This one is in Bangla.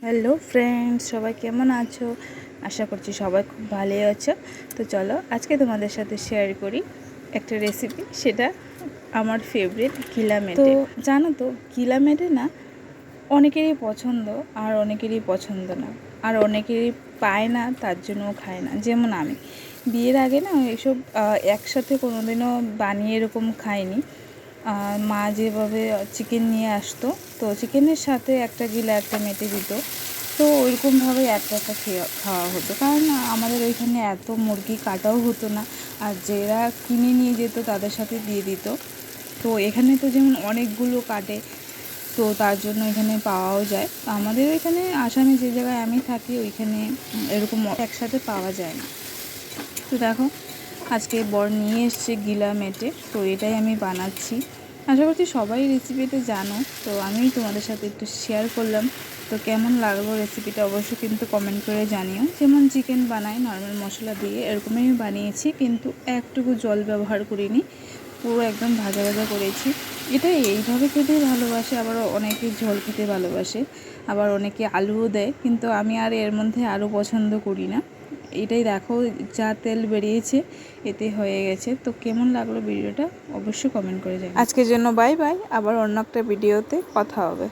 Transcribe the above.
হ্যালো ফ্রেন্ডস, সবাই কেমন আছো? আশা করছি সবাই খুব ভালোই আছো। তো চলো আজকে তোমাদের সাথে শেয়ার করি একটা রেসিপি। সেটা আমার ফেভারিট গিলা মেটে। তো জানো তো গিলা মেটে না অনেকেরই পছন্দ আর অনেকেরই পছন্দ না, আর অনেকেরই পায় না, তার জন্যও খায় না। যেমন আমি বিয়ের আগে না এসব একসাথে কোনোদিনও বানিয়ে এরকম খাইনি। মা যেভাবে চিকেন নিয়ে আসতো, তো চিকেনের সাথে একটা গিলা একটা মেটে দিত, তো ওইরকমভাবে একটা একটা খাওয়া হতো। কারণ আমাদের ওইখানে এত মুরগি কাটাও হতো না, আর যারা কিনে নিয়ে যেত তাদের সাথে দিয়ে দিত। তো এখানে তো যেমন অনেকগুলো কাটে, তো তার জন্য এখানে পাওয়াও যায়। তো আমাদের এখানে আসামে যে জায়গায় আমি থাকি ওইখানে এরকম একসাথে পাওয়া যায় না। তো দেখো আজকে বর নিয়ে এসছে গিলা মেটে, তো এটাই আমি বানাচ্ছি। আশা করছি সবাই রেসিপিটা জানো, তো আমি তোমাদের সাথে একটু শেয়ার করলাম। তো কেমন লাগলো রেসিপিটা অবশ্যই কিন্তু কমেন্ট করে জানিও। যেমন চিকেন বানাই নর্মাল মশলা দিয়ে, এরকমই আমি বানিয়েছি, কিন্তু একটুকু জল ব্যবহার করিনি, পুরো একদম ভাজা ভাজা করেছি। এটা এইভাবে খেতেই ভালোবাসে, আবার অনেকে ঝোল খেতে ভালোবাসে, আবার অনেকে আলুও দেয়, কিন্তু আমি আর এর মধ্যে আলু পছন্দ করি না। এটাই দেখো যা তেল বেরিয়েছে এতে হয়ে গেছে। তো কেমন লাগলো ভিডিওটা অবশ্যই কমেন্ট করে জানাও। আজকের জন্য বাই বাই, আবার অন্য একটা ভিডিওতে কথা হবে।